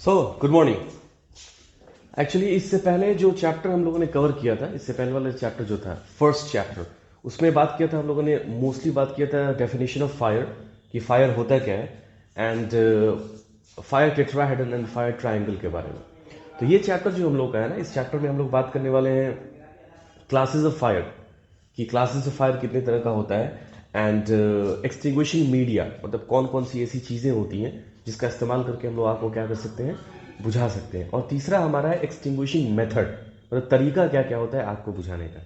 So good morning. Actually इससे पहले जो चैप्टर हम लोगों ने कवर किया था, इससे पहले वाला चैप्टर जो था फर्स्ट चैप्टर, उसमें बात किया था हम लोगों ने, मोस्टली बात किया था डेफिनेशन ऑफ फायर, कि फायर होता क्या है, and fire tetrahedron and fire triangle के बारे में। तो ये चैप्टर जो हम लोग का है ना, इस चैप्टर में हम लोग बात करने वाले हैं क्लासेस ऑफ फायर, कि क्लासेस ऑफ फायर कितने तरह का होता है, एंड एक्सटिंग्विशिंग मीडिया, मतलब कौन कौन सी ऐसी चीज़ें होती हैं जिसका इस्तेमाल करके हम लोग आग को क्या कर सकते हैं, बुझा सकते हैं। और तीसरा हमारा है एक्सटिंग्विशिंग मेथड, मतलब तरीका क्या क्या होता है आग को बुझाने का।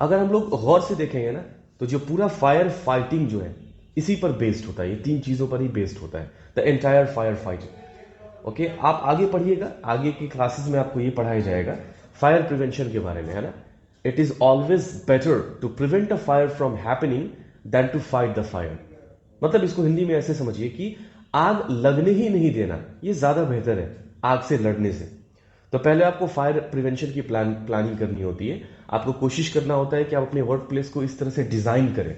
अगर हम लोग गौर से देखेंगे ना, तो जो पूरा फायर फाइटिंग जो है इसी पर बेस्ड होता है, ये तीन चीज़ों पर ही बेस्ड होता है, the entire fire fighting. Okay, आप आगे पढ़िएगा, आगे की क्लासेस में आपको ये पढ़ाया जाएगा फायर प्रिवेंशन के बारे में, है ना। It is always better to prevent a fire from happening than to fight the fire. मतलब इसको हिंदी में ऐसे समझिए कि आग लगने ही नहीं देना, ये ज्यादा बेहतर है आग से लड़ने से। तो पहले आपको फायर प्रिवेंशन की प्लानिंग करनी होती है। आपको कोशिश करना होता है कि आप अपने वर्क प्लेस को इस तरह से डिजाइन करें,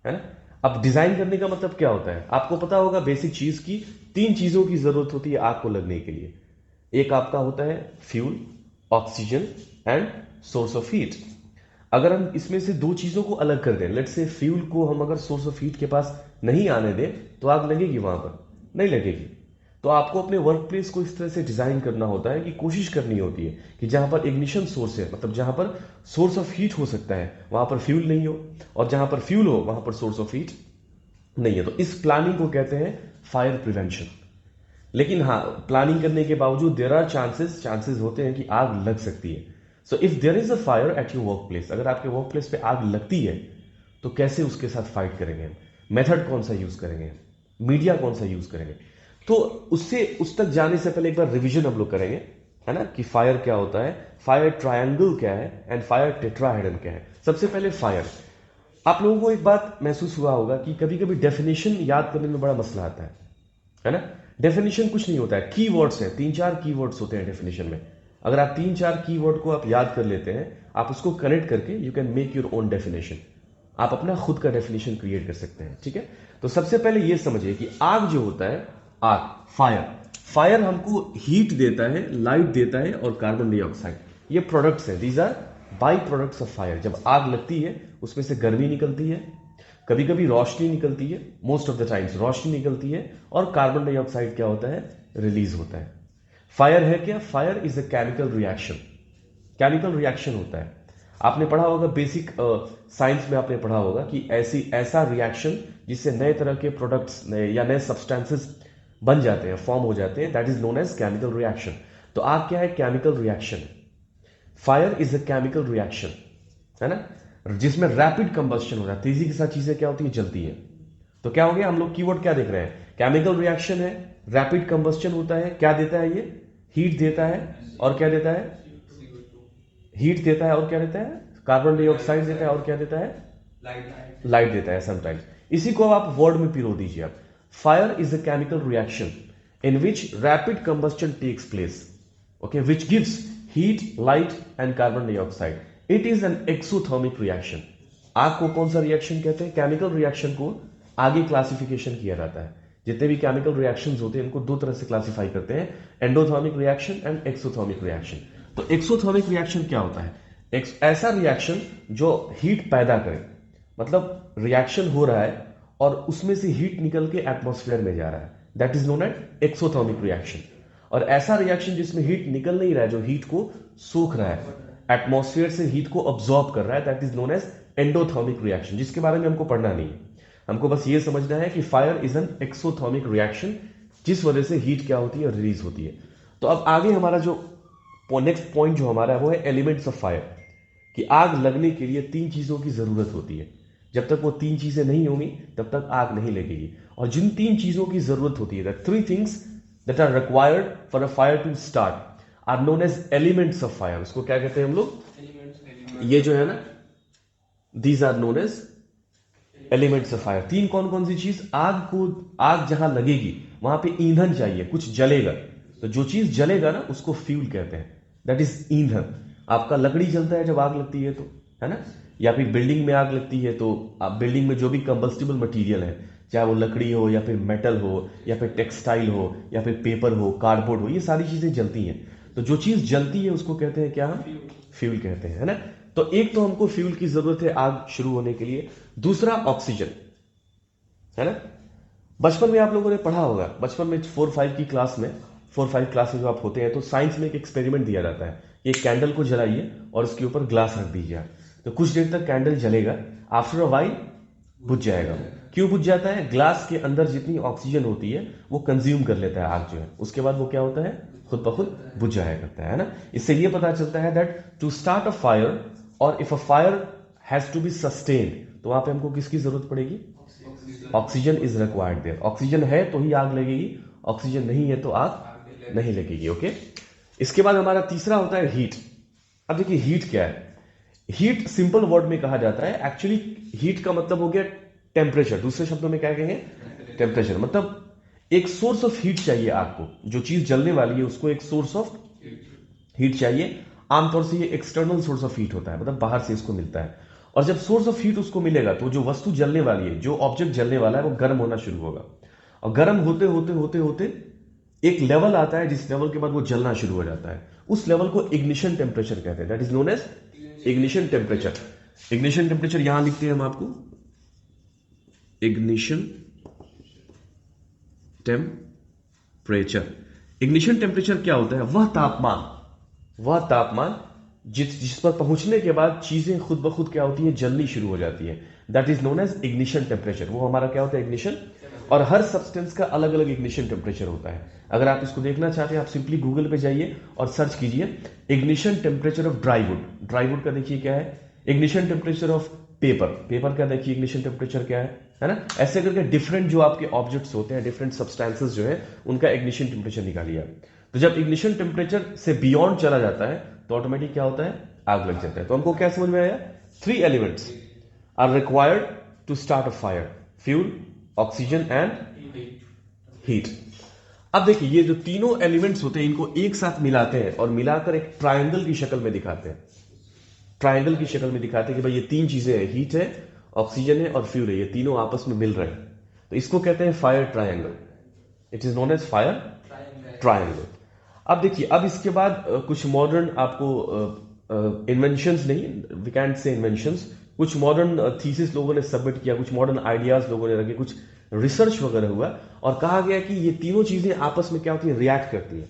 है ना। अब डिजाइन करने का मतलब क्या होता है, आपको पता होगा बेसिक चीज की तीन चीजों की जरूरत होती है आग को लगने के लिए। एक आपका होता है fuel, oxygen and source of heat. अगर हम इसमें से दो चीजों को अलग कर दें, लेट्स से फ्यूल को हम अगर सोर्स ऑफ हीट के पास नहीं आने दें, तो आग लगेगी वहां पर? नहीं लगेगी। तो आपको अपने वर्क प्लेस को इस तरह से डिजाइन करना होता है कि कोशिश करनी होती है कि जहां पर इग्निशन सोर्स है, मतलब जहां पर सोर्स ऑफ हीट हो सकता है, वहां पर फ्यूल नहीं हो, और जहां पर फ्यूल हो वहां पर सोर्स ऑफ हीट नहीं है। तो इस प्लानिंग को कहते हैं फायर प्रिवेंशन। लेकिन हाँ, प्लानिंग करने के बावजूद देयर आर चांसेस चांसेस होते हैं कि आग लग सकती है। So if there is a fire at your workplace, अगर आपके वर्क प्लेस पे आग लगती है, तो कैसे उसके साथ फाइट करेंगे, मेथड कौन सा यूज करेंगे, मीडिया कौन सा यूज करेंगे। तो उससे उस तक जाने से पहले एक बार रिवीजन हम लोग करेंगे, है ना, कि फायर क्या होता है, फायर ट्रायंगल क्या है, एंड फायर टेट्राहेड्रन क्या है। सबसे पहले फायर। आप लोगों को एक बात महसूस हुआ होगा कि कभी कभी डेफिनेशन याद करने में बड़ा मसला आता है ना। डेफिनेशन कुछ नहीं होता है, कीवर्ड्स हैं, तीन चार कीवर्ड्स होते हैं डेफिनेशन में। अगर आप तीन चार कीवर्ड को आप याद कर लेते हैं, आप उसको कनेक्ट करके you can make your own definition, आप अपना खुद का डेफिनेशन क्रिएट कर सकते हैं, ठीक है। तो सबसे पहले यह समझिए कि आग जो होता है, आग, फायर, फायर हमको हीट देता है, लाइट देता है और कार्बन डाइऑक्साइड, ये प्रोडक्ट्स हैं, these are by products of fire. जब आग लगती है उसमें से गर्मी निकलती है, कभी कभी रोशनी निकलती है, मोस्ट ऑफ द टाइम्स रोशनी निकलती है, और कार्बन डाइऑक्साइड क्या होता है, रिलीज होता है। फायर है क्या, fire is a chemical reaction, chemical reaction होता है। आपने पढ़ा होगा बेसिक साइंस में, आपने पढ़ा होगा कि ऐसा रिएक्शन जिससे नए तरह के प्रोडक्ट्स या नए सब्सटेंसेस बन जाते हैं, फॉर्म हो जाते हैं, that is known as chemical reaction. तो आग क्या है, chemical reaction. Fire is a chemical reaction, है ना, जिसमें रैपिड कंबस्शन हो रहा है, तेजी के साथ चीजें क्या होती है, जलती है। तो क्या हो गया, हम लोग कीवर्ड क्या देख रहे हैं, केमिकल रिएक्शन है, रैपिड कंबस्शन होता है, क्या देता है ये, हीट देता है, और क्या देता है, हीट देता है, और क्या देता है, कार्बन डाइऑक्साइड देता है, और क्या देता है, लाइट देता है समटाइम्स। इसी को आप वर्ड में पिरो दीजिए आप, fire is a chemical reaction in which rapid combustion takes place, okay, which gives heat, light and carbon dioxide. It is an exothermic reaction. आग को कौन सा रिएक्शन कहते हैं, केमिकल रिएक्शन को आगे क्लासिफिकेशन किया जाता है। जितने भी केमिकल रिएक्शंस होते हैं उनको दो तरह से क्लासिफाई करते हैं, endothermic reaction and exothermic reaction. तो एक्सोथर्मिक रिएक्शन क्या होता है, ऐसा रिएक्शन जो हीट पैदा करे, मतलब रिएक्शन हो रहा है और उसमें से हीट निकल के एटमॉस्फेयर में जा रहा है, that is known as exothermic reaction. और ऐसा रिएक्शन जिसमें हीट निकल नहीं रहा है, जो हीट को सोख रहा है, एटमॉस्फेयर से हीट को ऑब्जॉर्ब कर रहा है, that is known as endothermic reaction, जिसके बारे में हमको पढ़ना नहीं है। हमको बस ये समझना है कि fire is an exothermic reaction, जिस वजह से हीट क्या होती है, रिलीज होती है। तो अब आगे हमारा जो नेक्स्ट पॉइंट जो हमारा है वो है एलिमेंट्स ऑफ फायर, कि आग लगने के लिए तीन चीजों की जरूरत होती है। जब तक वो तीन चीजें नहीं होंगी तब तक आग नहीं लगेगी। और जिन तीन चीजों की जरूरत होती है, three things that are required for a fire to start are known as elements of fire. उसको क्या कहते हैं हम लोग, ये जो है ना, these are known as elements of fire. तीन कौन कौन सी चीज, आग जहां लगेगी वहां पे ईंधन चाहिए, कुछ जलेगा। तो जो चीज जलेगा ना उसको फ्यूल कहते हैं, दैट इज ईंधन। आपका लकड़ी जलता है जब आग लगती है तो, है ना, या फिर बिल्डिंग में आग लगती है तो आप बिल्डिंग में जो भी कंबस्टिबल मटेरियल है, चाहे वो लकड़ी हो या फिर मेटल हो या फिर टेक्सटाइल हो या फिर पेपर हो, कार्डबोर्ड हो, ये सारी चीजें जलती हैं। तो जो चीज जलती है उसको कहते हैं क्या, हम फ्यूल कहते हैं, है ना। तो एक तो हमको फ्यूल की जरूरत है आग शुरू होने के लिए, दूसरा ऑक्सीजन, है ना। बचपन में आप लोगों ने पढ़ा होगा, बचपन में 4-5 की क्लास में, 4-5 क्लास में जो आप होते हैं, तो साइंस में एक एक्सपेरिमेंट दिया जाता है, एक कैंडल को जलाइए और उसके ऊपर ग्लास रख दीजिए, तो कुछ देर तक कैंडल जलेगा, आफ्टर अ वाइल बुझ जाएगा। क्यों बुझ जाता है? ग्लास के अंदर जितनी ऑक्सीजन होती है वो कंज्यूम कर लेता है आग जो है, उसके बाद वो क्या होता है, खुद ब खुद बुझ जाया करता है ना। इससे ये पता चलता है that to start a fire और if a fire has to be sustained, तो वहां पे हमको किसकी जरूरत पड़ेगी, oxygen is required there. Oxygen है तो ही आग लगेगी, ऑक्सीजन नहीं है तो आग नहीं लगेगी। ओके, इसके बाद हमारा तीसरा होता है हीट। अब देखिए हीट क्या है। हीट सिंपल वर्ड में कहा जाता है, एक्चुअली हीट का मतलब हो गया टेम्परेचर, दूसरे शब्दों में क्या कहें, टेम्परेचर। मतलब एक सोर्स ऑफ हीट चाहिए आपको, जो चीज जलने वाली है उसको एक सोर्स ऑफ हीट चाहिए। आमतौर से ये एक्सटर्नल सोर्स ऑफ हीट होता है, मतलब बाहर से इसको मिलता है। और जब सोर्स ऑफ हीट उसको मिलेगा तो जो वस्तु जलने वाली है, जो ऑब्जेक्ट जलने वाला है, वो गर्म होना शुरू होगा, और गर्म होते होते होते होते एक लेवल आता है, जिस लेवल के बाद वो जलना शुरू हो जाता है। उस लेवल को इग्निशन टेम्परेचर कहते हैं, that is known as ignition temperature. Ignition temperature यहां लिखते हैं हम आपको, इग्निशन टेम्परेचर। इग्निशन टेम्परेचर क्या होता है? वह तापमान जिस पर पहुंचने के बाद चीजें खुद ब खुद क्या होती है, जलनी शुरू हो जाती है, that is known as ignition temperature. वो हमारा क्या होता है, इग्निशन। और हर सब्सटेंस का अलग अलग इग्निशन टेम्परेचर होता है। अगर आप इसको देखना चाहते हैं, आप सिंपली गूगल पे जाइए और सर्च कीजिए इग्निशन टेम्परेचर ऑफ ड्राईवुड। ड्राईवुड का देखिए क्या है, ignition temperature of paper, paper का देखिए इग्निशन टेम्परेचर क्या है ना। ऐसे करके डिफरेंट जो आपके ऑब्जेक्ट्स होते हैं, डिफरेंट सब्सटेंसेस जो है, उनका इग्निशन टेम्परेचर निकालिए। तो जब इग्निशन टेम्परेचर से बियॉन्ड चला जाता है तो ऑटोमेटिक क्या होता है, आग लग जाता है। तो हमको क्या समझ में आया, 3 elements are required to start a fire, fuel, oxygen and heat. अब देखिए ये जो तीनों एलिमेंट्स होते हैं, इनको एक साथ मिलाते हैं और मिलाकर एक ट्रायंगल की शक्ल में दिखाते हैं। ट्रायंगल की शक्ल में दिखाते हैं कि भाई ये 3 चीजें हैं, हीट है, ऑक्सीजन है और फ्यूल है, ये तीनों आपस में मिल रहे हैं, तो इसको कहते हैं fire triangle. It is known as fire triangle. अब देखिए, अब इसके बाद कुछ मॉडर्न आपको इन्वेंशंस नहीं, वी कैंट से इन्वेंशंस, कुछ मॉडर्न थीसिस लोगों ने सबमिट किया, कुछ मॉडर्न आइडियाज लोगों ने रखे, कुछ रिसर्च वगैरह हुआ और कहा गया कि ये तीनों चीजें आपस में क्या होती है, रिएक्ट करती है।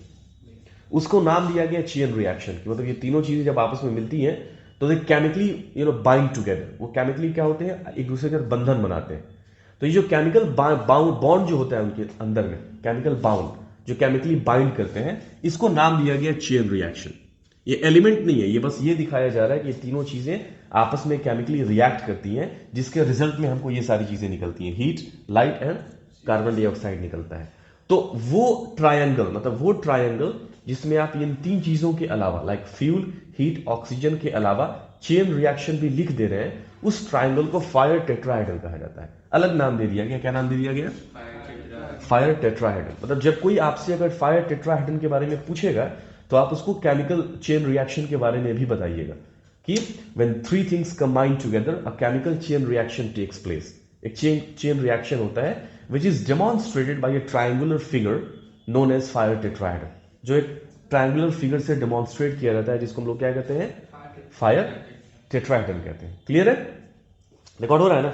उसको नाम दिया गया चेन रिएक्शन की। मतलब ये तीनों चीजें जब आपस में मिलती हैं तो दे केमिकली बाइंड टुगेदर। वो केमिकली क्या होते हैं, एक दूसरे का बंधन बनाते हैं। तो ये जो केमिकल बॉन्ड जो होता है उनके अंदर में, केमिकल बाउंड जो केमिकली बाइंड करते हैं, इसको नाम दिया गया चेन रिएक्शन। ये एलिमेंट नहीं है, ये बस ये दिखाया जा रहा है कि ये तीनों चीजें आपस में केमिकली रिएक्ट करती हैं, जिसके रिजल्ट में हमको ये सारी चीजें निकलती हैं, heat, light and carbon dioxide निकलता है। तो वो ट्रायंगल, मतलब वो ट्रायंगल जिसमें आप इन 3 चीजों के अलावा, लाइक फ्यूल, हीट, ऑक्सीजन के अलावा चेन रिएक्शन भी लिख दे रहे हैं, उस ट्रायंगल को फायर टेट्राहेड्रल कहा जाता है। अलग नाम दे दिया गया, क्या नाम दे दिया गया, फायर टेट्राहेड्रल। मतलब जब कोई आपसे अगर फायर टेट्राहेड्रल के बारे में पूछेगा तो आप उसको केमिकल चेन रिएक्शन के बारे में भी बताइएगा कि when 3 things combine together a chemical chain reaction takes place. एक चेन रिएक्शन होता है which is demonstrated by a triangular figure known as fire tetrahedral, जो एक ट्रायंगुलर फिगर से डेमोन्स्ट्रेट किया जाता है, जिसको हम लोग क्या कहते हैं, फायर टेट्राहेड्रल कहते हैं। क्लियर है, रिकॉर्ड हो रहा है ना,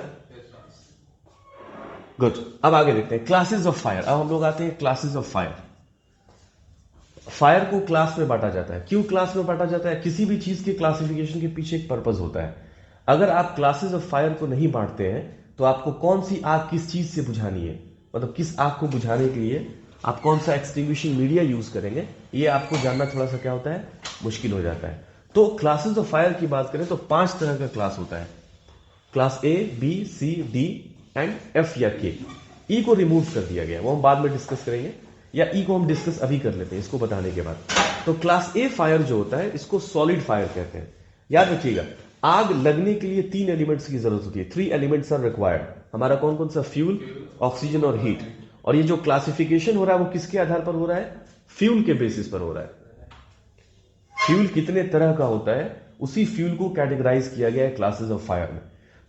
गुड। अब आगे देखते हैं क्लासेस ऑफ फायर। अब हम लोग आते हैं क्लासेस ऑफ फायर। फायर को क्लास में बांटा जाता है। क्यों क्लास में बांटा जाता है? किसी भी चीज के क्लासिफिकेशन के पीछे एक पर्पस होता है। अगर आप क्लासेस ऑफ फायर को नहीं बांटते हैं तो आपको कौन सी आग किस चीज से बुझानी है, मतलब किस आग को बुझाने के लिए आप कौन सा एक्सटिंग्विशिंग मीडिया यूज करेंगे, ये आपको जानना थोड़ा सा क्या होता है, मुश्किल हो जाता है। तो क्लासेस ऑफ फायर की बात करें तो 5 तरह का क्लास होता है। Class A, B, C, D and F या के। ई को रिमूव कर दिया गया, वो हम बाद में डिस्कस करेंगे, या ई को हम डिस्कस अभी कर लेते हैं इसको बताने के बाद। तो क्लास ए फायर जो होता है, इसको सॉलिड फायर कहते हैं। याद रखिएगा, आग लगने के लिए 3 एलिमेंट्स की जरूरत होती है। 3 एलिमेंट्स आर रिक्वायर्ड। हमारा कौन कौन सा, फ्यूल, ऑक्सीजन और हीट। और ये जो क्लासिफिकेशन हो रहा है वो किसके आधार पर हो रहा है, फ्यूल के बेसिस पर हो रहा है। फ्यूल कितने तरह का होता है, उसी फ्यूल को कैटेगराइज किया गया है क्लासेस ऑफ फायर में।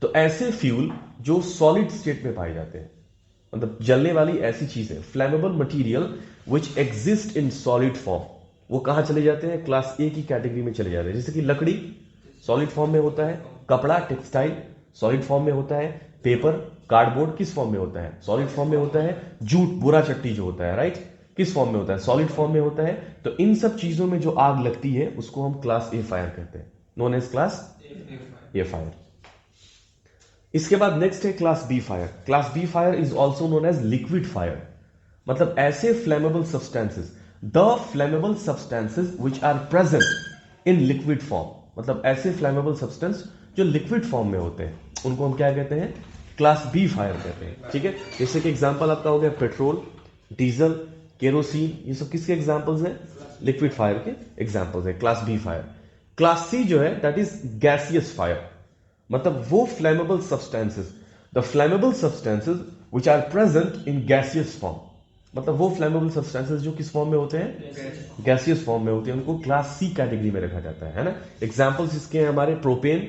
तो ऐसे फ्यूल जो सॉलिड स्टेट में पाए जाते हैं, मतलब जलने वाली ऐसी चीज है। Flammable material which exist in solid form, वो कहां चले जाते हैं? क्लास ए की कैटेगरी में चले जाते हैं। जैसे कि लकड़ी सॉलिड फॉर्म में होता है, कपड़ा टेक्सटाइल सॉलिड फॉर्म में होता है, पेपर कार्डबोर्ड किस फॉर्म में होता है? सॉलिड फॉर्म में होता है। जूट बुरा चट्टी जो होता है, राइट, किस फॉर्म में होता है? सॉलिड फॉर्म में होता है। तो इन सब चीजों में जो आग लगती है उसको हम क्लास ए फायर कहते हैं, known as class A fire. इसके बाद नेक्स्ट है class B fire. Class B fire is also known as liquid fire, मतलब ऐसे flammable substances, the flammable substances which are present in liquid form, मतलब ऐसे flammable substance जो liquid form में होते हैं उनको हम क्या कहते हैं? क्लास बी फायर कहते हैं। ठीक है, जैसे कि एग्जांपल आपका हो गया पेट्रोल, डीजल, केरोसिन, ये सब किसके एग्जांपल्स हैं? लिक्विड फायर के एग्जांपल्स है, class B fire. Class C जो है दैट इज गैसियस फायर, मतलब वो flammable substances, the flammable substances which are present in gaseous form, मतलब वो फ्लेमेबल सब्सटेंसेस जो किस फॉर्म में होते हैं? गैसियस फॉर्म में होते हैं, उनको क्लास सी कैटेगरी में रखा जाता है ना। एग्जांपल्स इसके हैं हमारे प्रोपेन,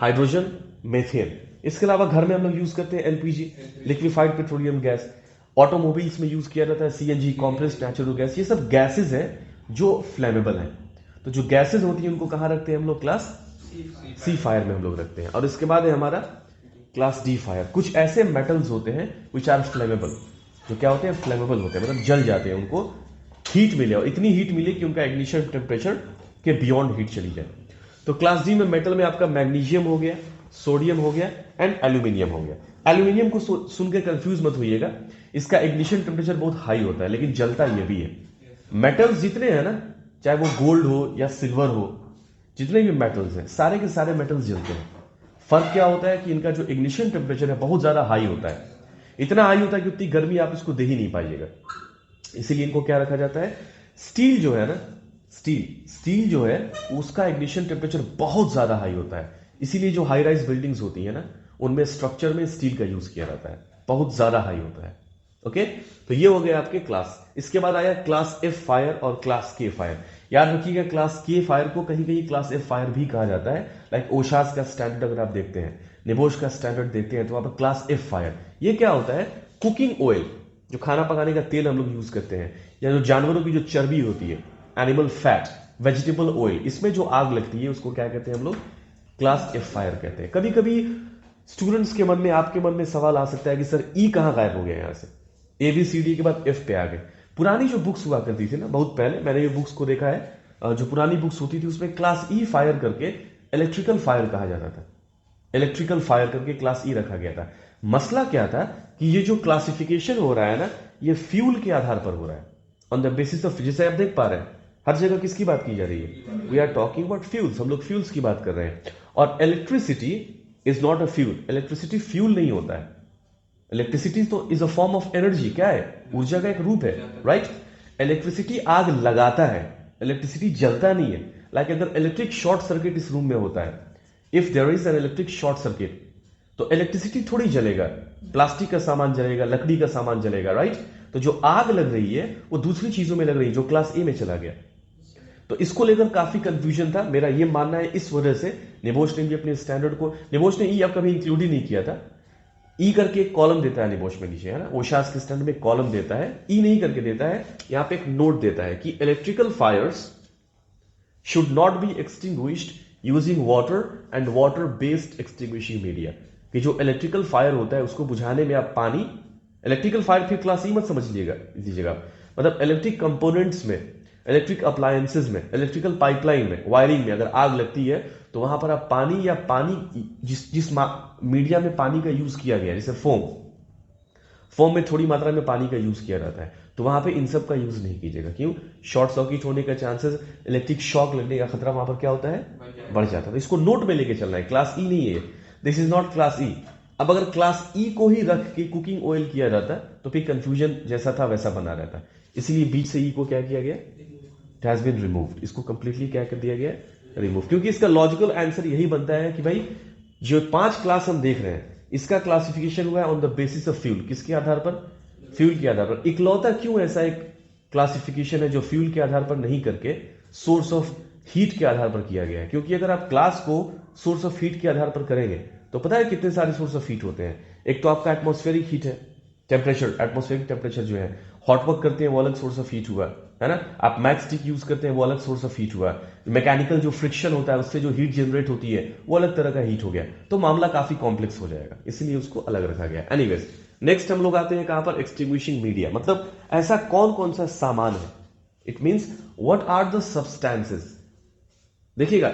हाइड्रोजन, मेथेन। इसके अलावा घर में हम लोग यूज करते हैं LPG, liquefied petroleum gas. Automobiles में यूज किया जाता है सीएनजी, कॉम्प्रेस्ड नेचुरल गैस। ये सब गैसेज हैं जो फ्लेमेबल हैं। तो जो गैसेज होती हैं उनको कहां रखते हैं हम लोग? क्लास सी फायर में हम लोग रखते हैं। और इसके बाद है हमारा क्लास डी फायर। कुछ ऐसे मेटल्स होते हैं विच आर फ्लेमेबल, जो क्या होते हैं? फ्लेमेबल होते हैं, मतलब जल जाते हैं, उनको हीट मिले और इतनी हीट मिले कि उनका इग्निशन टेम्परेचर के बियॉन्ड हीट चली जाए। तो क्लास डी में मेटल में आपका मैग्नीशियम हो गया, सोडियम हो गया एंड एल्यूमिनियम हो गया। एल्यूमिनियम को सुन के कंफ्यूज मत होइएगा, इसका इग्निशन टेम्परेचर बहुत हाई होता है लेकिन जलता ये भी है। मेटल्स जितने हैं ना, चाहे वो गोल्ड हो या सिल्वर हो, जितने भी मेटल्स हैं सारे के सारे मेटल्स जलते हैं। फर्क क्या होता है कि इनका जो इग्निशन टेम्परेचर है बहुत ज्यादा हाई होता है, इतना हाई होता है कि उतनी गर्मी आप इसको दे ही नहीं पाइएगा। इसीलिए इनको क्या रखा जाता है? स्टील जो है ना, स्टील जो है उसका इग्निशन टेम्परेचर बहुत ज्यादा हाई होता है, इसीलिए जो हाई राइज बिल्डिंग्स होती है ना उनमें स्ट्रक्चर में स्टील का यूज किया जाता है, बहुत ज्यादा हाई होता है। ओके, तो ये हो गया आपके क्लास। इसके बाद आया क्लास एफ फायर और क्लास के फायर। याद रखिएगा क्लास के फायर को कहीं कहीं क्लास एफ फायर भी कहा जाता है। लाइक ओशास का स्टैंडर्ड अगर आप देखते हैं, निबोश का स्टैंडर्ड देखते हैं, तो वहां पर क्लास एफ फायर। ये क्या होता है? कुकिंग ऑयल, जो खाना पकाने का तेल हम लोग यूज करते हैं, या जो जानवरों की जो चर्बी होती है, एनिमल फैट, वेजिटेबल ऑयल, इसमें जो आग लगती है उसको क्या कहते हैं हम लोग? क्लास एफ फायर कहते हैं। कभी कभी स्टूडेंट्स के मन में, आपके मन में सवाल आ सकता है कि सर ई कहां गायब हो गया? यहां से एबीसीडी के बाद एफ पे आ गए। पुरानी जो बुक्स हुआ करती थी ना, बहुत पहले मैंने ये बुक्स को देखा है, जो पुरानी बुक्स होती थी उसमें क्लास ई फायर करके इलेक्ट्रिकल फायर कहा जाता था, इलेक्ट्रिकल फायर करके क्लास ई रखा गया था। मसला क्या था कि ये जो क्लासिफिकेशन हो रहा है ना, ये फ्यूल के आधार पर हो रहा है, ऑन द बेसिस ऑफ, जैसे आप देख पा रहे हैं हर जगह किसकी बात की जा रही है? We are talking about fuels, हम लोग फ्यूल्स की बात कर रहे हैं। और electricity is not a fuel, electricity fuel नहीं होता है। इलेक्ट्रिसिटी तो is a form of energy, क्या है? ऊर्जा का एक रूप है, राइट? इलेक्ट्रिसिटी आग लगाता है, इलेक्ट्रिसिटी जलता नहीं है। लाइक अगर इलेक्ट्रिक शॉर्ट सर्किट इस रूम में होता है, if there is an electric short circuit, तो इलेक्ट्रिसिटी थोड़ी जलेगा, प्लास्टिक का सामान जलेगा, लकड़ी का सामान जलेगा, राइट? तो जो आग लग रही है वो दूसरी चीजों में लग रही है, जो क्लास ए में चला गया। तो इसको लेकर काफी कंफ्यूजन था। मेरा ये मानना है इस वजह से निबोश ने भी अपने स्टैंडर्ड को, निबोश ने ई अब कभी इंक्लूड ही नहीं किया था। ई करके एक कॉलम देता है निबोश में नीचे, है ना, ओशास के स्टैंडर्ड में कॉलम देता है, ई नहीं करके देता है। यहां पे एक नोट देता है कि electrical fires should not be extinguished using water and water based extinguishing media. कि जो इलेक्ट्रिकल फायर होता है उसको बुझाने में आप पानी, इलेक्ट्रिकल फायर फिर क्लास ई मत समझ लीजिएगा, मतलब इलेक्ट्रिक कंपोनेंट्स में, इलेक्ट्रिक अप्लायंसेज में, इलेक्ट्रिकल पाइपलाइन में, वायरिंग में अगर आग लगती है तो वहां पर आप पानी, या पानी जिस मीडिया में पानी का यूज किया गया, जैसे फोम में थोड़ी मात्रा में पानी का यूज किया जाता है, तो वहां पे इन सब का यूज नहीं कीजिएगा। क्यों? शॉर्ट सर्किट होने का चांसेस, इलेक्ट्रिक शॉक लगने का खतरा वहां पर क्या होता है? बढ़ जाता है। तो इसको नोट में लेके चलना है, क्लास ई नहीं है, दिस इज नॉट क्लास ई। अब अगर क्लास ई को ही रख के कुकिंग ऑयल किया जाता तो फिर कंफ्यूजन जैसा था वैसा बना रहता। इसीलिए बीच से ई को क्या किया गया? It has been removed. इसको कंप्लीटली क्या कर दिया गया? रिमूव। क्योंकि इसका लॉजिकल आंसर यही बनता है कि भाई जो 5 क्लास हम देख रहे हैं इसका क्लासिफिकेशन हुआ है on the basis of fuel. किसके आधार पर? फ्यूल के आधार पर। इकलौता क्यों ऐसा एक क्लासिफिकेशन है जो फ्यूल के आधार पर नहीं करके सोर्स ऑफ हीट के आधार पर किया गया है? क्योंकि अगर आप क्लास को सोर्स ऑफ हीट के आधार पर करेंगे तो पता है कितने सारे सोर्स ऑफ हीट होते हैं। एक तो आपका एटमॉस्फेरिक हीट है, टेम्परेचर, एटमॉस्फेरिक टेम्परेचर जो है, हॉट वर्क करते हैं वो अलग सोर्स ऑफ हीट हुआ, है ना। आप मैच स्टिक यूज करते हैं वो अलग सोर्स ऑफ हीट हुआ। मैकेनिकल जो फ्रिक्शन होता है उससे जो हीट जनरेट होती है वो अलग तरह का हीट हो गया। तो मामला काफी कॉम्प्लेक्स हो जाएगा, इसलिए उसको अलग रखा गया। एनीवेज, नेक्स्ट हम लोग आते हैं कहां पर, एक्सटिंग्विशिंग मीडिया। मतलब ऐसा कौन कौन सा सामान है, it means what are the substances. देखिएगा,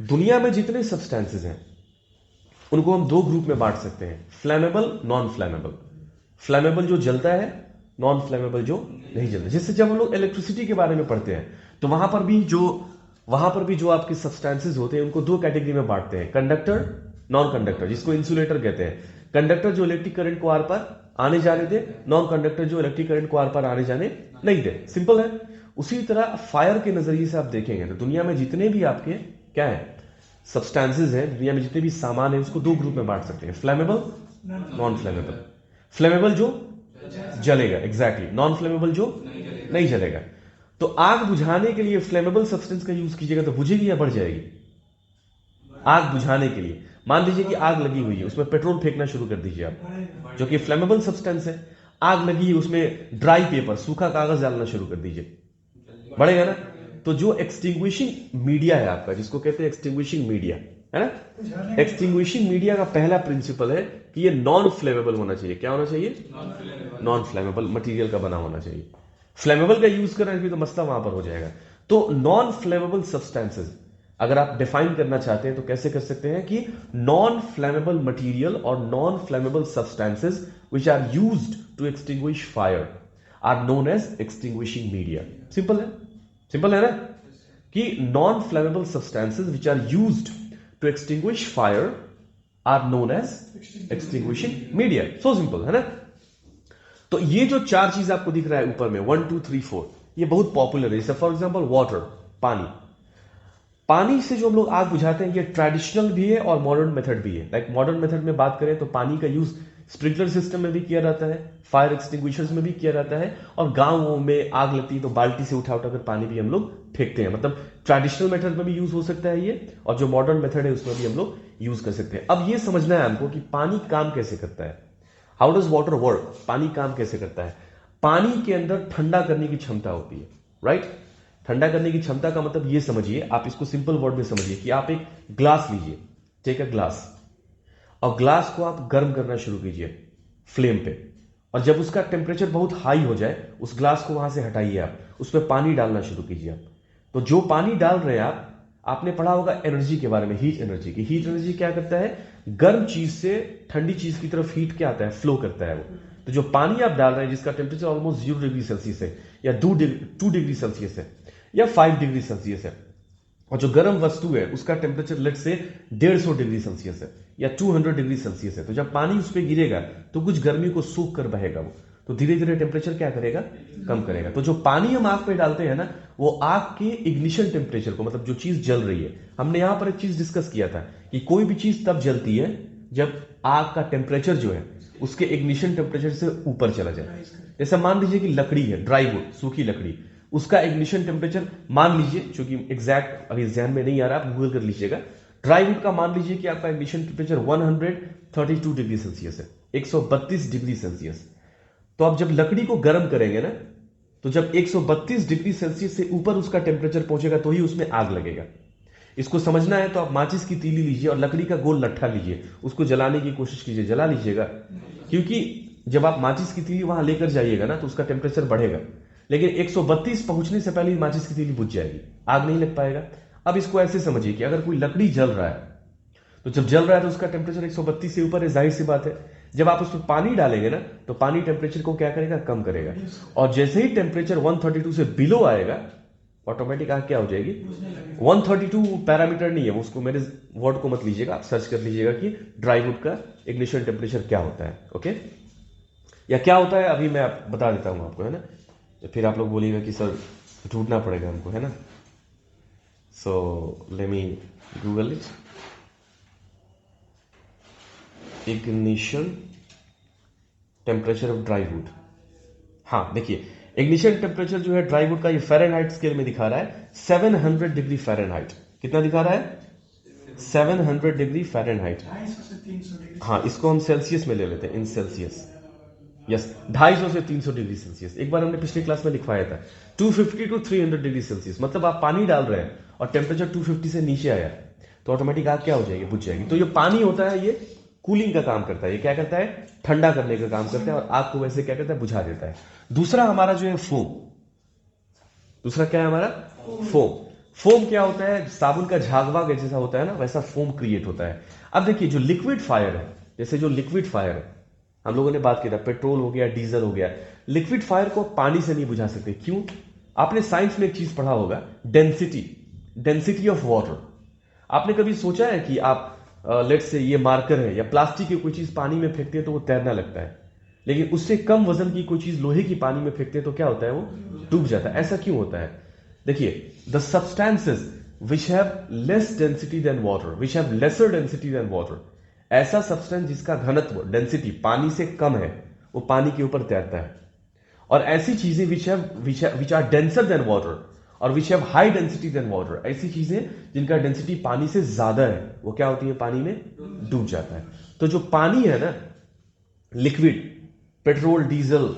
दुनिया में जितने सब्सटेंसेस हैं उनको हम दो ग्रुप में बांट सकते हैं, फ्लेमेबल, नॉन फ्लेमेबल। फ्लेमेबल जो जलता है, नॉन फ्लेमेबल जो नहीं जलता। जिससे जब हम लोग इलेक्ट्रिसिटी के बारे में पढ़ते हैं तो वहां पर भी जो आपके सब्सटेंसेस होते हैं उनको दो कैटेगरी में बांटते हैं, कंडक्टर, नॉन कंडक्टर, जिसको इंसुलेटर कहते हैं। कंडक्टर जो इलेक्ट्रिक करंट को आर पार आने जाने दे, नॉन कंडक्टर जो इलेक्ट्रिक करंट को आर पार आने जाने नहीं दे। सिंपल है। उसी तरह फायर के नजरिए से आप देखेंगे तो दुनिया में जितने भी आपके क्या है सब्सटेंसेस हैं, दुनिया में जितने भी सामान है उसको दो ग्रुप में बांट सकते हैं, फ्लेमेबल, नॉन फ्लेमेबल। फ्लेमेबल जो जलेगा, एग्जैक्टली। नॉन फ्लेमेबल जो नहीं जलेगा। तो आग बुझाने के लिए फ्लेमेबल सब्सटेंस का यूज कीजिएगा तो बुझेगी या बढ़ जाएगी? आग बुझाने के लिए मान लीजिए कि आग लगी हुई है, उसमें पेट्रोल फेंकना शुरू कर दीजिए आप, जो कि फ्लेमेबल सब्सटेंस है। आग लगी है, उसमें ड्राई पेपर, सूखा कागज डालना शुरू कर दीजिए, बढ़ेगा ना। तो जो एक्सटिंग्विशिंग मीडिया है आपका, जिसको कहते हैं एक्सटिंग्विशिंग मीडिया, है ना। एक्सटिंग्विशिंग मीडिया का पहला प्रिंसिपल है कि ये नॉन फ्लेमेबल होना चाहिए। क्या होना चाहिए? नॉन फ्लेमेबल मटेरियल का बना होना चाहिए। फ्लेमेबल का यूज करना तो मसला वहां पर हो जाएगा। तो नॉन फ्लेमेबल सब्सटेंसेस अगर आप डिफाइन करना चाहते हैं तो कैसे कर सकते हैं कि नॉन फ्लेमेबल मटेरियल और non flammable substances which are used to extinguish fire are known as extinguishing media. Simple है, सिंपल है ना, कि non flammable substances which are used to extinguish fire are known as extinguishing media. So simple है ना। तो ये जो चार चीज आपको दिख रहा है ऊपर में 1 2 3 4, ये बहुत पॉपुलर है। जैसे फॉर एग्जांपल वाटर, पानी। पानी से जो हम लोग आग बुझाते हैं ये ट्रेडिशनल भी है और मॉडर्न मेथड भी है। लाइक मॉडर्न मेथड में बात करें तो पानी का यूज स्प्रिंकलर सिस्टम में भी किया जाता है, फायर एक्सटिंग्विशर्स में भी किया जाता है, और गांवों में आग लगती है तो बाल्टी से उठा उठाकर पानी भी हम लोग फेंकते हैं। मतलब ट्रेडिशनल मेथड में भी यूज हो सकता है ये, और जो मॉडर्न मेथड है उसमें भी हम लोग यूज कर सकते हैं। अब ये समझना है हमको कि पानी काम कैसे करता है, हाउ डज वाटर वर्क, पानी काम कैसे करता है। पानी के अंदर ठंडा करने की क्षमता होती है, राइट। ठंडा करने की क्षमता का मतलब ये समझिए, आप इसको सिंपल वर्ड में समझिए कि आप एक ग्लास लीजिए, टेक अ ग्लास, और ग्लास को आप गर्म करना शुरू कीजिए फ्लेम पे, और जब उसका टेम्परेचर बहुत हाई हो जाए उस ग्लास को वहां से हटाइए, आप उसमें पानी डालना शुरू कीजिए आप। तो जो पानी डाल रहे हैं आपने पढ़ा होगा एनर्जी के बारे में, हीट एनर्जी की। हीट एनर्जी क्या करता है, गर्म चीज से ठंडी चीज की तरफ हीट क्या आता है, फ्लो करता है वो। तो जो पानी आप डाल रहे हैं जिसका टेम्परेचर ऑलमोस्ट 0 डिग्री सेल्सियस है, या 2 डिग्री सेल्सियस है, या 5 डिग्री सेल्सियस है, और जो गर्म वस्तु है उसका टेम्परेचर लेट से 150 डिग्री सेल्सियस है या 200 डिग्री सेल्सियस है, तो जब पानी उस पर गिरेगा तो कुछ गर्मी को सूख कर बहेगा वो, तो धीरे धीरे टेम्परेचर क्या करेगा, कम करेगा। तो जो पानी हम आग पे डालते हैं ना, वो आग के इग्निशन टेम्परेचर को, मतलब जो चीज जल रही है, हमने यहां पर एक चीज डिस्कस किया था कि कोई भी चीज तब जलती है जब आग का टेम्परेचर जो है उसके इग्निशन टेम्परेचर से ऊपर चला जाए। जैसे मान लीजिए कि लकड़ी है, ड्राई वुड, सूखी लकड़ी, उसका इग्निशन टेम्परेचर मान लीजिए, चूंकि एग्जैक्ट अभी ध्यान में नहीं आ रहा, आप गूगल कर लीजिएगा। ड्राई वुड का मान लीजिए कि आपका इग्निशन टेम्परेचर 132 डिग्री सेल्सियस है, 132 डिग्री सेल्सियस। तो आप जब लकड़ी को गर्म करेंगे ना, तो जब 132 डिग्री सेल्सियस से ऊपर उसका टेम्परेचर पहुंचेगा तो ही उसमें आग लगेगा। इसको समझना है तो आप माचिस की तीली लीजिए और लकड़ी का गोल लट्ठा लीजिए, उसको जलाने की कोशिश कीजिए, जला लीजिएगा, क्योंकि जब आप माचिस की तीली वहां लेकर जाइएगा ना तो उसका टेम्परेचर बढ़ेगा, लेकिन 132 पहुंचने से पहले ही माचिस की तीली बुझ जाएगी, आग नहीं लग पाएगा। अब इसको ऐसे समझिए कि अगर कोई लकड़ी जल रहा है तो जब जल रहा है तो उसका टेम्परेचर 132 से ऊपर है, जाहिर सी बात है। जब आप उसमें पानी डालेंगे ना तो पानी टेम्परेचर को क्या करेगा, कम करेगा, और जैसे ही टेम्परेचर 132 से बिलो आएगा ऑटोमेटिक आग क्या हो जाएगी। 132 पैरामीटर नहीं है, उसको मेरे वर्ड को मत लीजिएगा, आप सर्च कर लीजिएगा कि ड्राई वुड का इग्निशन टेम्परेचर क्या होता है, ओके, या क्या होता है अभी मैं बता देता हूं आपको, है ना। तो फिर आप लोग बोलिएगा कि सर ढूंढना पड़ेगा हमको, है ना। So let me Google it, ignition temperature of dry would. हाँ देखिए, इग्निशन टेम्परेचर जो है ड्राई वुड का, ये फ़ारेनहाइट स्केल में दिखा रहा है 700 डिग्री फ़ारेनहाइट। कितना दिखा रहा है, 700 डिग्री फ़ारेनहाइट। हाँ, इसको हम सेल्सियस में ले लेते हैं, इन सेल्सियस, यस 250 से 300 डिग्री सेल्सियस। एक बार हमने पिछली क्लास में लिखवाया था 250 टू 300 डिग्री सेल्सियस, मतलब आप पानी डाल रहे हैं और टेम्परेचर 250 से नीचे आया तो ऑटोमेटिक आग क्या हो जाएगी, बुझ जाएगी। तो ये पानी होता है, ये कूलिंग का काम करता है, ये क्या करता है, ठंडा करने का काम करता है और आग को वैसे क्या करता है, बुझा देता है। दूसरा हमारा जो है फोम, दूसरा क्या है हमारा, फोम। फोम क्या होता है, साबुन का झाग वाग जैसा होता है ना, वैसा फोम क्रिएट होता है। अब देखिए जो लिक्विड फायर है, जैसे जो लिक्विड फायर है हम लोगों ने बात की था, पेट्रोल हो गया, डीजल हो गया, लिक्विड फायर को पानी से नहीं बुझा सकते। क्यों? आपने साइंस में एक चीज पढ़ा होगा, डेंसिटी ऑफ वाटर। आपने कभी सोचा है कि आप लेट से ये मार्कर है या प्लास्टिक की कोई चीज पानी में फेंकते हैं तो वो तैरना लगता है, लेकिन उससे कम वजन की कोई चीज लोहे की पानी में फेंकते हैं तो क्या होता है, वो डूब जाता है। ऐसा क्यों होता है? देखिए the substances which have less density than water, which have laser density than water, ऐसा सब्सटेंस जिसका घनत्व डेंसिटी पानी से कम है वो पानी के ऊपर तैरता है। और ऐसी चीजें which are denser than water और which have high density than water, ऐसी चीजें जिनका डेंसिटी पानी से ज्यादा है वो क्या होती है, पानी में डूब जाता है। तो जो पानी है ना, लिक्विड, पेट्रोल, डीजल,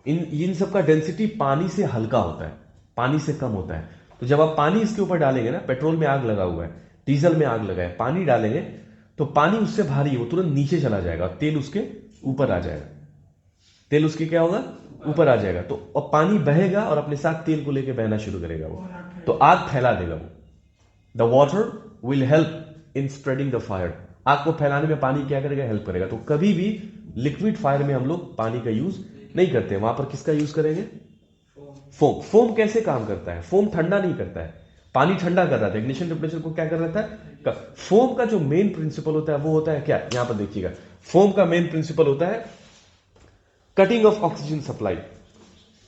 इन सब का डेंसिटी पानी से हल्का होता है, पानी से कम होता है। तो जब आप पानी इसके ऊपर डालेंगे ना, पेट्रोल में आग लगा हुआ है, डीजल में आग लगा है, पानी डालेंगे तो पानी उससे भारी है, वो तुरंत नीचे चला जाएगा, तेल उसके ऊपर आ जाएगा, तेल उसके क्या होगा, ऊपर आ जाएगा। तो अब पानी बहेगा और अपने साथ तेल को लेकर बहना शुरू करेगा वो, तो आग फैला देगा वो। The water will help in spreading the fire, आग को फैलाने में पानी क्या करेगा, हेल्प करेगा। तो कभी भी लिक्विड फायर में हम लोग पानी का यूज नहीं करते, वहां पर किसका यूज करेंगे, फोम। फोम कैसे काम करता है, फोम ठंडा नहीं करता है, पानी ठंडा कर रहा था, इग्निशन टेम्परेचर को क्या कर रहा था। फोम का जो मेन प्रिंसिपल होता है वो होता है क्या, यहां पर देखिएगा, फोम का मेन प्रिंसिपल होता है कटिंग ऑफ ऑक्सीजन सप्लाई।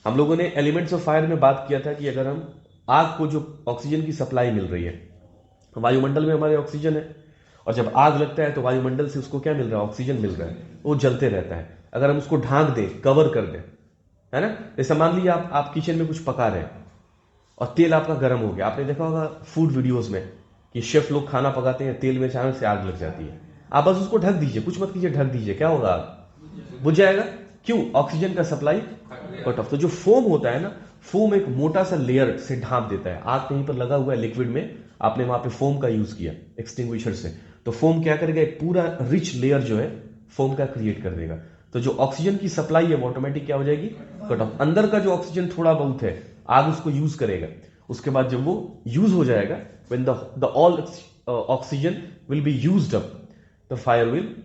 हम लोगों ने एलिमेंट्स ऑफ फायर में बात किया था कि अगर हम आग को जो ऑक्सीजन की सप्लाई मिल रही है, वायुमंडल में हमारे ऑक्सीजन है, और जब आग लगता है तो वायुमंडल से उसको क्या मिल रहा है, ऑक्सीजन मिल रहा है, वो जलते रहता है। अगर हम उसको ढांक दें, कवर कर दें, है ना, जैसे मान लीजिए आप किचन में कुछ पका रहे हैं और तेल आपका गर्म हो गया। आपने देखा होगा फूड वीडियोस में कि शेफ लोग खाना पकाते हैं, तेल में अचानक से आग लग जाती है। आप बस उसको ढक दीजिए, कुछ मत कीजिए, ढक दीजिए, क्या होगा, आग बुझ जाएगा। क्यों? ऑक्सीजन का सप्लाई कट ऑफ। तो जो फोम होता है ना, फोम एक मोटा सा लेयर से ढांप देता है। आग कहीं पर लगा हुआ है लिक्विड में, आपने वहां पे फोम का यूज किया एक्सटिंग्विशर से, तो फोम क्या करेगा, एक पूरा रिच लेयर जो है फोम का क्रिएट कर देगा। तो जो ऑक्सीजन की सप्लाई है वो ऑटोमेटिक क्या हो जाएगी, कट ऑफ। अंदर का जो ऑक्सीजन थोड़ा बहुत है, आग उसको यूज करेगा, उसके बाद जब वो यूज हो जाएगा, when the all oxygen will be used up, the fire will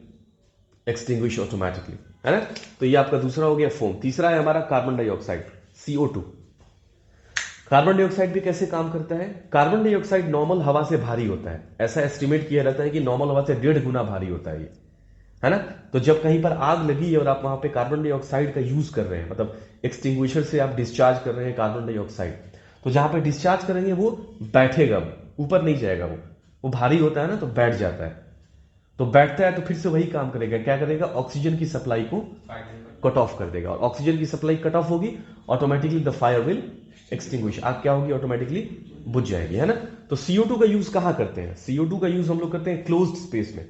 extinguish automatically, है ना। तो ये आपका दूसरा हो गया फोम। तीसरा है हमारा carbon dioxide, CO2। Carbon dioxide भी कैसे काम करता है? कार्बन डाइऑक्साइड नॉर्मल हवा से भारी होता है, ऐसा एस्टिमेट किया जाता है कि नॉर्मल हवा से 1.5 गुना भारी होता है ये, है ना। तो जब कहीं पर आग लगी है और आप वहां पे कार्बन डाइऑक्साइड का यूज कर रहे हैं, मतलब एक्सटिंग्विशर से आप डिस्चार्ज कर रहे हैं कार्बन डाइऑक्साइड, तो जहां पे डिस्चार्ज करेंगे वो बैठेगा, ऊपर नहीं जाएगा, वो भारी होता है ना, तो बैठ जाता है। तो बैठता है तो फिर से वही काम करेगा, क्या करेगा, ऑक्सीजन की सप्लाई को कट ऑफ कर देगा, और ऑक्सीजन की सप्लाई कट ऑफ होगी, automatically the fire will extinguish, आग क्या होगी, ऑटोमेटिकली बुझ जाएगी, है ना। तो CO2 का यूज कहां करते हैं? CO2 का यूज हम लोग करते हैं क्लोज्ड स्पेस में,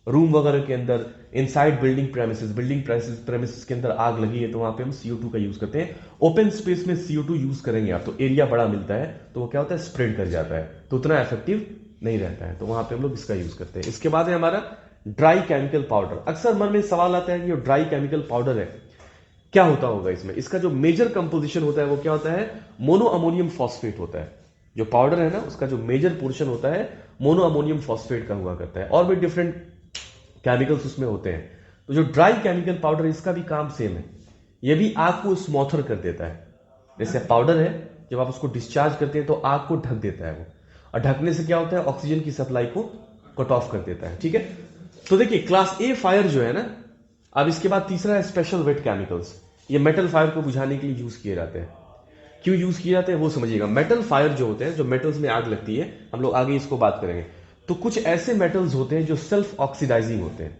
रूम वगैरह के अंदर, इनसाइड बिल्डिंग प्रेमिसेस के अंदर आग लगी है तो वहां पे हम CO2 का यूज करते हैं। ओपन स्पेस में CO2 यूज करेंगे आप तो एरिया बड़ा मिलता है, तो वो क्या होता है, स्प्रेड कर जाता है, तो उतना इफेक्टिव नहीं रहता है, तो वहां पे हम लोग इसका यूज करते हैं। इसके बाद है हमारा ड्राई केमिकल पाउडर। अक्सर मन में सवाल आता है कि जो ड्राई केमिकल पाउडर है क्या होता होगा इसमें। इसका जो मेजर कंपोजिशन होता है वो क्या होता है, मोनो अमोनियम फॉस्फेट होता है। जो पाउडर है ना, उसका जो मेजर पोर्शन होता है मोनो अमोनियम फॉस्फेट का हुआ करता है, और भी डिफरेंट केमिकल्स उसमें होते हैं। तो जो ड्राई केमिकल पाउडर, इसका भी काम सेम है, ये भी आग को स्मॉथर कर देता है। जैसे पाउडर है, जब आप उसको डिस्चार्ज करते हैं तो आग को ढक देता है वो, और ढकने से क्या होता है, ऑक्सीजन की सप्लाई को कट ऑफ कर देता है, ठीक है। तो देखिए क्लास ए फायर जो है ना, अब इसके बाद तीसरा है स्पेशल वेट केमिकल्स। ये मेटल फायर को बुझाने के लिए यूज किए जाते हैं। क्यों यूज किए जाते हैं वो समझिएगा। मेटल फायर जो होते हैं, जो मेटल्स में आग लगती है, हम लोग आगे इसको बात करेंगे। तो कुछ ऐसे मेटल्स होते हैं जो सेल्फ ऑक्सीडाइजिंग होते हैं।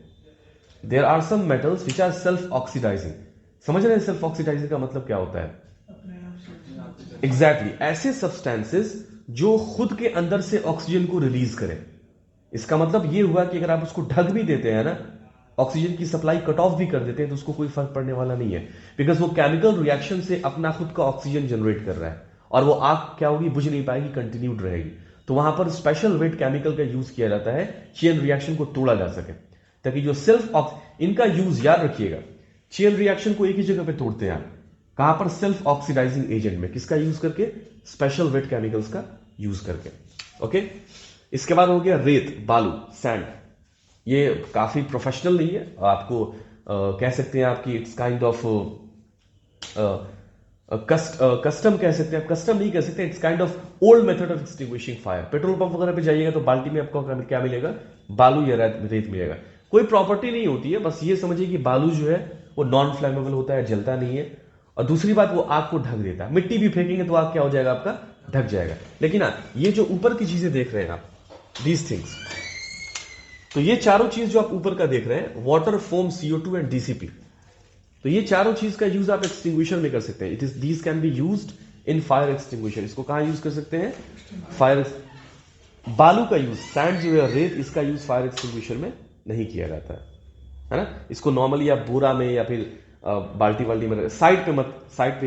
There are some metals which are self oxidising. समझ रहे हैं सेल्फ ऑक्सीडाइजिंग का मतलब क्या होता है? एग्जैक्टली ऐसे सब्सटेंसेस जो खुद के अंदर से ऑक्सीजन को रिलीज करें। इसका मतलब ये हुआ कि अगर आप उसको ढक भी देते हैं ना, ऑक्सीजन की सप्लाई कट ऑफ भी कर देते हैं तो उसको कोई फर्क पड़ने वाला नहीं है, बिकॉज वो केमिकल रिएक्शन से अपना खुद का ऑक्सीजन जनरेट कर रहा है और वो आग क्या होगी, बुझ नहीं पाएगी, कंटिन्यूड रहेगी। तो वहां पर स्पेशल वेट केमिकल का यूज किया जाता है चेन रिएक्शन को तोड़ा जा सके, ताकि जो इनका यूज याद रखिएगा, चेन रिएक्शन को एक ही जगह पे तोड़ते हैं आप, कहां पर, सेल्फ ऑक्सीडाइजिंग एजेंट में, किसका यूज करके, स्पेशल वेट केमिकल्स का यूज करके। ओके, इसके बाद हो गया रेत, बालू, सैंड। ये काफी प्रोफेशनल नहीं है, आपको कह सकते हैं आपकी इट्स काइंड ऑफ कस्टम कह सकते हैं, आप कस्टम नहीं कह सकते, it's kind of old method of extinguishing fire. Petrol pump वगैरह पे जाइएगा तो बाल्टी में आपको क्या मिलेगा, बालू या रेत मिलेगा। कोई प्रॉपर्टी नहीं होती है, बस ये समझिए कि बालू जो है वो नॉन फ्लैमेबल होता है, जलता नहीं है, और दूसरी बात वो आग को ढक देता है। मिट्टी भी फेंकेंगे तो आग क्या हो जाएगा, आपका ढक जाएगा। लेकिन ये जो ऊपर की चीजें देख रहे हैं आप, दीज थिंग्स, तो ये चारों चीज जो आप ऊपर का देख रहे हैं, water, foam, CO2 and DCP, तो ये चारों चीज का यूज आप एक्सटिंग्विशर में कर सकते हैं। These can be used in fire extinguisher. इसको कहां यूज कर सकते हैं, फायर। बालू का यूज, सैंड जो है, रेत, इसका यूज फायर एक्सटिंग्विशर में नहीं किया जाता है ना। इसको नॉर्मली आप बोरा में या फिर बाल्टी वाल्टी में, साइड पे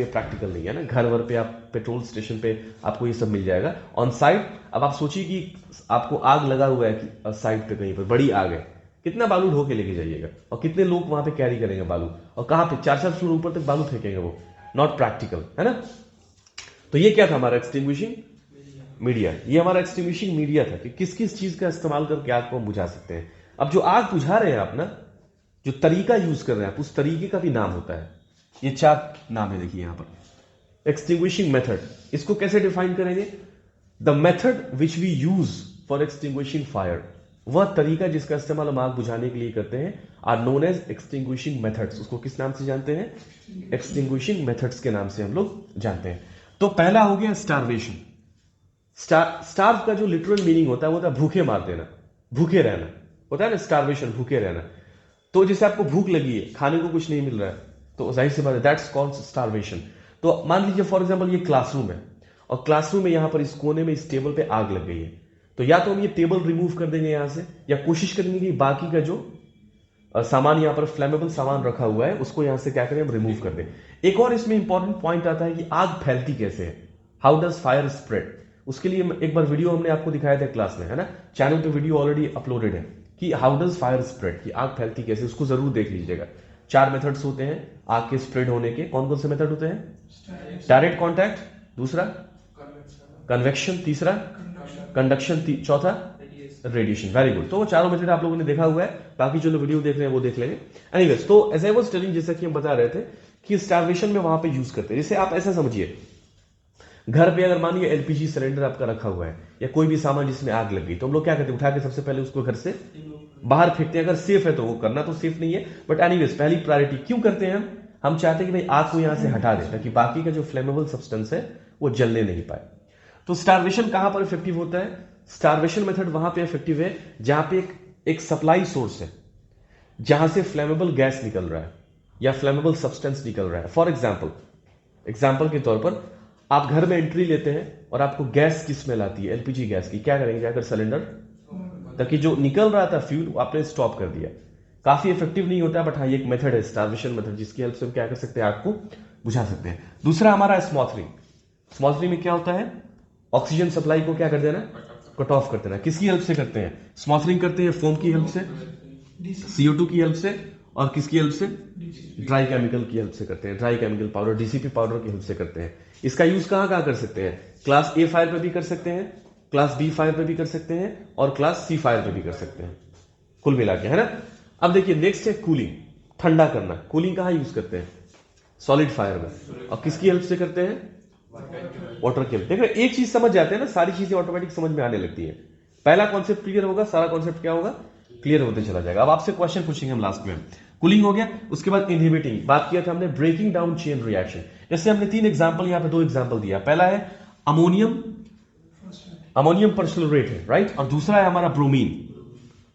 प्रैक्टिकल नहीं है ना। घर वर पे आप पेट्रोल स्टेशन पे आपको ये सब मिल जाएगा ऑन साइड। अब आप सोचिए कि आपको आग लगा हुआ है कि साइड पे कहीं पर बड़ी आग है, कितना बालू ढो के लेके जाइएगा, और कितने लोग वहां पे कैरी करेंगे बालू, और कहां पे 4-4 फ्लोर ऊपर तक बालू फेंकेंगे, वो नॉट प्रैक्टिकल है ना। तो ये क्या था हमारा एक्सटिंग्विशिंग मीडिया, ये हमारा एक्सटिंग्विशिंग मीडिया था कि किस किस चीज का इस्तेमाल करके आग को हम बुझा सकते हैं। अब जो आग बुझा रहे हैं आप ना, जो तरीका यूज कर रहे हैं आप, उस तरीके का भी नाम होता है। ये 4 नाम है, देखिए यहां पर। एक्सटिंग्विशिंग मेथड, इसको कैसे डिफाइन करेंगे, the method which we use for extinguishing fire, वह तरीका जिसका इस्तेमाल हम आग बुझाने के लिए करते हैं, are known as extinguishing methods. उसको किस नाम से जानते हैं, एक्सटिंग्विशिंग मेथड्स के नाम से हम लोग जानते हैं। तो पहला हो गया स्टारवेशन। स्टार्व का जो लिटरल मीनिंग होता है वो होता है भूखे मार देना, भूखे रहना होता है ना, स्टारवेशन, भूखे रहना। तो जैसे आपको भूख लगी है, खाने को कुछ नहीं मिल रहा है, तो जाहिर सी बात है, दैट्स कॉल्ड स्टारवेशन। तो मान लीजिए फॉर एग्जांपल ये क्लासरूम है, और क्लासरूम में यहां पर इस कोने में इस टेबल पे आग लग गई है, तो या तो हम ये टेबल रिमूव कर देंगे यहां से, या कोशिश करेंगे कि बाकी का जो सामान यहां पर फ्लेमेबल सामान रखा हुआ है उसको यहां से क्या करें, हम रिमूव कर दें। एक और इसमें इंपॉर्टेंट पॉइंट आता है कि आग फैलती कैसे है, हाउ डज फायर स्प्रेड। उसके लिए एक बार वीडियो हमने आपको दिखाया था क्लास में, है ना, चैनल पे वीडियो ऑलरेडी अपलोडेड है, कि हाउ डज फायर स्प्रेड, कि आग फैलती कैसे, उसको जरूर देख लीजिएगा। 4 मेथड्स होते हैं आग के स्प्रेड होने के। कौन कौन से मेथड होते हैं, डायरेक्ट कॉन्टैक्ट, दूसरा कन्वेक्शन, तीसरा कंडक्शन, चौथा रेडिएशन। Very good. तो वो चारों मेथड आप लोगों ने देखा हुआ है, बाकी जो लोग वीडियो देख रहे हैं वो देख लेंगे। एनीवेज, तो एज आई वाज टेलिंग, जैसा कि हम बता रहे थे कि स्टारवेशन में वहां पे यूज करते हैं। जैसे आप ऐसा समझिए, घर पे अगर मानिए LPG सिलेंडर आपका रखा हुआ है, या कोई भी सामान जिसमें आग लग गई, तो हम लोग क्या करते हैं, उठा के सबसे पहले उसको घर से बाहर फेंकते हैं। अगर सेफ है तो, वो करना तो सेफ नहीं है, बट एनीवेज पहली प्रायोरिटी क्यों करते हैं हम चाहते हैं कि भाई आग को यहां से हटा दें, ताकि बाकी का जो फ्लेमेबल सब्सटेंस है वो जलने नहीं पाए। तो स्टारवेशन कहां पर इफेक्टिव होता है, स्टारवेशन मेथड वहां पे इफेक्टिव है जहां पे एक सप्लाई सोर्स है, जहां से फ्लेमेबल गैस निकल रहा है या फ्लेमेबल सब्सटेंस निकल रहा है। फॉर एग्जाम्पल के तौर पर आप घर में एंट्री लेते हैं और आपको गैस की स्मेल आती है, LPG गैस की, क्या करेंगे, जाकर सिलेंडर, ताकि जो निकल रहा था फ्यूल आपने स्टॉप कर दिया। काफी इफेक्टिव नहीं होता, बट हाँ ये एक मेथड है स्टारवेशन मेथड, जिसकी हेल्प से हम क्या कर सकते हैं, आग को बुझा सकते हैं। दूसरा हमारा स्मॉथरिंग। स्मॉथरिंग में क्या होता है, ऑक्सीजन सप्लाई को क्या कर देना, कट ऑफ कर देना। किसकी हेल्प से करते हैं, स्मॉथरिंग करते हैं फोम की हेल्प से, CO2 की हेल्प से, और किसकी हेल्प से, ड्राई केमिकल की हेल्प से करते हैं, dry chemical powder, DCP powder की हेल्प से करते हैं। इसका यूज कहां कहां कर सकते हैं, क्लास A फायर पे भी कर सकते हैं, क्लास B फायर पे भी कर सकते हैं, और क्लास C फायर पे भी कर सकते हैं, कुल मिला के, है ना। अब देखिए नेक्स्ट है कूलिंग, ठंडा करना। कूलिंग कहां यूज करते हैं, सॉलिड फायर में, और किसकी हेल्प से करते हैं, वाटर की हेल्प। देखो एक चीज समझ जाते हैं ना, सारी चीजें ऑटोमेटिक समझ में आने लगती है। पहला कॉन्सेप्ट क्लियर होगा, सारा कॉन्सेप्ट क्या होगा, क्लियर होते चला जाएगा। अब आपसे क्वेश्चन पूछेंगे हम लास्ट में। कूलिंग हो गया, उसके बाद इनहिबिटिंग, बात किया था हमने ब्रेकिंग डाउन चेन रिएक्शन। जैसे हमने 3 एग्जांपल, यहां पे 2 एग्जांपल दिया। पहला है अमोनियम परसल्फेट है, राइट, और दूसरा है हमारा ब्रोमीन।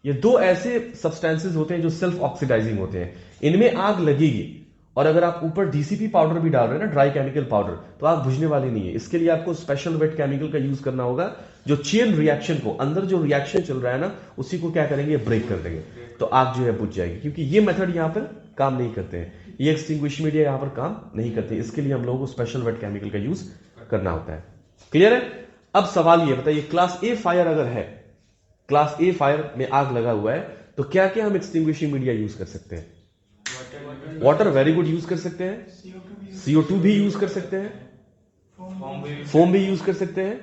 ये 2 ऐसे सब्सटेंसेस होते हैं जो सेल्फ ऑक्सीडाइजिंग होते हैं। इनमें आग लगेगी और अगर आप ऊपर डीसीपी पाउडर भी डाल रहे हैं ना, ड्राई केमिकल पाउडर, तो आग बुझने वाली नहीं है। इसके लिए आपको स्पेशल वेट केमिकल का यूज करना होगा, जो चेन रिएक्शन को, अंदर जो रिएक्शन चल रहा है ना, उसी को क्या करेंगे, ब्रेक कर देंगे, तो आग जो है बुझ जाएगी। क्योंकि ये मेथड यहां पर काम नहीं करते हैं, ये एक्सटिंग्विश मीडिया यहां पर काम नहीं करते, इसके लिए हम लोगों को स्पेशल वेट केमिकल का यूज करना होता है। क्लियर है? अब सवाल ये बताइए, क्लास ए फायर अगर है, क्लास ए फायर में आग लगा हुआ है, तो क्या क्या हम एक्सटिंग्विशिंग मीडिया यूज कर सकते हैं? वाटर वेरी गुड यूज कर सकते हैं, CO2 भी यूज कर सकते हैं, फोम भी यूज कर सकते हैं,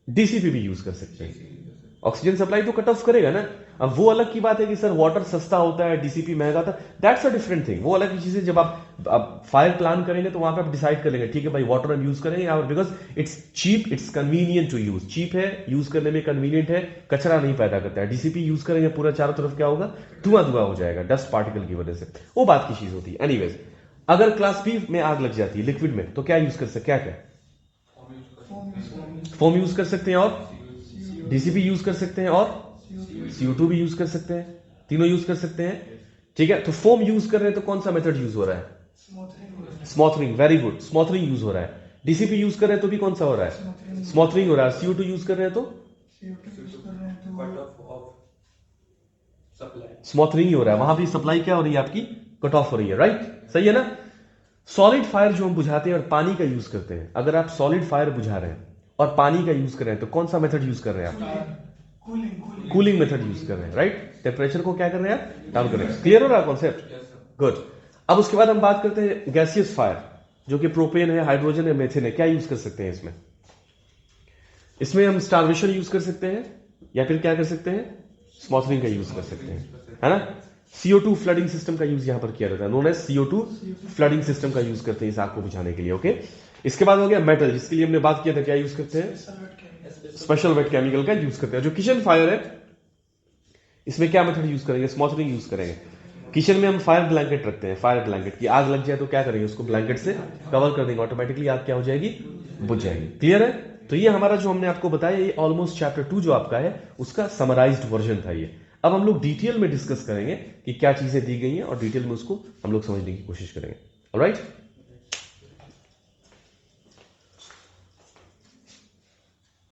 डीसीपी भी यूज कर सकते हैं। ऑक्सीजन सप्लाई तो कट ऑफ करेगा ना। अब वो अलग की बात है कि सर वाटर सस्ता होता है, डीसीपी महंगा था, दैट्स अ डिफरेंट थिंग, वो अलग की चीज है। जब आप फायर प्लान करेंगे तो वहां पे आप डिसाइड कर लेंगे, ठीक है भाई वाटर हम यूज करेंगे, because it's cheap, it's convenient to use, cheap है, यूज करने में कन्वीनियंट है, कचरा नहीं पैदा करता है। डीसीपी यूज करेंगे पूरा चारों तरफ क्या होगा, धुआं धुआं हो जाएगा डस्ट पार्टिकल की वजह से, वो बात की चीज होती है। एनीवेज, अगर क्लास बी में आग लग जाती है लिक्विड में, तो क्या यूज कर सकते, क्या क्या फोम यूज कर सकते हैं, और डीसीपी यूज कर सकते हैं, और CO2 भी यूज कर सकते हैं, तीनों यूज कर सकते हैं। ठीक है, तो फोम यूज कर रहे हैं तो कौन सा मेथड यूज हो रहा है, स्मॉथरिंग, वेरी गुड, स्मॉथरिंग यूज हो रहा है। डीसीपी यूज कर रहे हैं तो भी कौन सा हो रहा है, स्मॉथरिंग हो रहा है। CO2 यूज कर रहे हैं तो स्मॉथरिंग ही हो रहा है, वहां भी सप्लाई क्या हो रही है आपकी, कट ऑफ हो रही है, राइट, सही है ना। सॉलिड फायर जो हम बुझाते हैं और पानी का यूज करते हैं, अगर आप सॉलिड फायर बुझा रहे हैं और पानी का यूज कर रहे हैं तो कौन सा मेथड यूज कर रहे हैं आप, कूलिंग मेथड यूज कर रहे हैं, राइट, टेम्परेचर को क्या कर रहे हैं आप, डाउन कर रहे हैं। क्लियर हो रहा है कॉन्सेप्ट, गुड। अब उसके बाद हम बात करते हैं गैसियस फायर, जो कि प्रोपेन है, हाइड्रोजन है, मेथेन है, क्या यूज कर सकते हैं इसमें, इसमें हम स्टार्वेशन यूज कर सकते हैं, या फिर क्या कर सकते हैं, स्मॉथरिंग का यूज कर सकते हैं, है ना। CO2 फ्लडिंग सिस्टम का यूज यहां पर किया जाता है, known as CO2 flooding system का यूज करते हैं इस आग को बुझाने के लिए, ओके। इसके बाद हो गया मेटल, जिसके लिए हमने बात किया था, क्या यूज करते हैं, स्पेशल वेट केमिकल का यूज करते हैं। जो किचन फायर है, इसमें क्या मेथड यूज करेंगे, स्मॉथरिंग यूज करेंगे। किचन में हम फायर ब्लैंकेट रखते हैं, फायर ब्लैंकेट की आग लग जाए तो क्या करेंगे, उसको ब्लैंकेट से कवर कर देंगे, ऑटोमेटिकली आग क्या हो जाएगी, बुझ जाएगी। क्लियर है? तो ये हमारा जो हमने आपको बताया, ये ऑलमोस्ट चैप्टर 2 जो आपका है उसका समराइज्ड वर्जन था ये। अब हम लोग डिटेल में डिस्कस करेंगे कि क्या चीजें दी गई हैं और डिटेल में उसको हम लोग समझने की कोशिश करेंगे। ऑलराइट।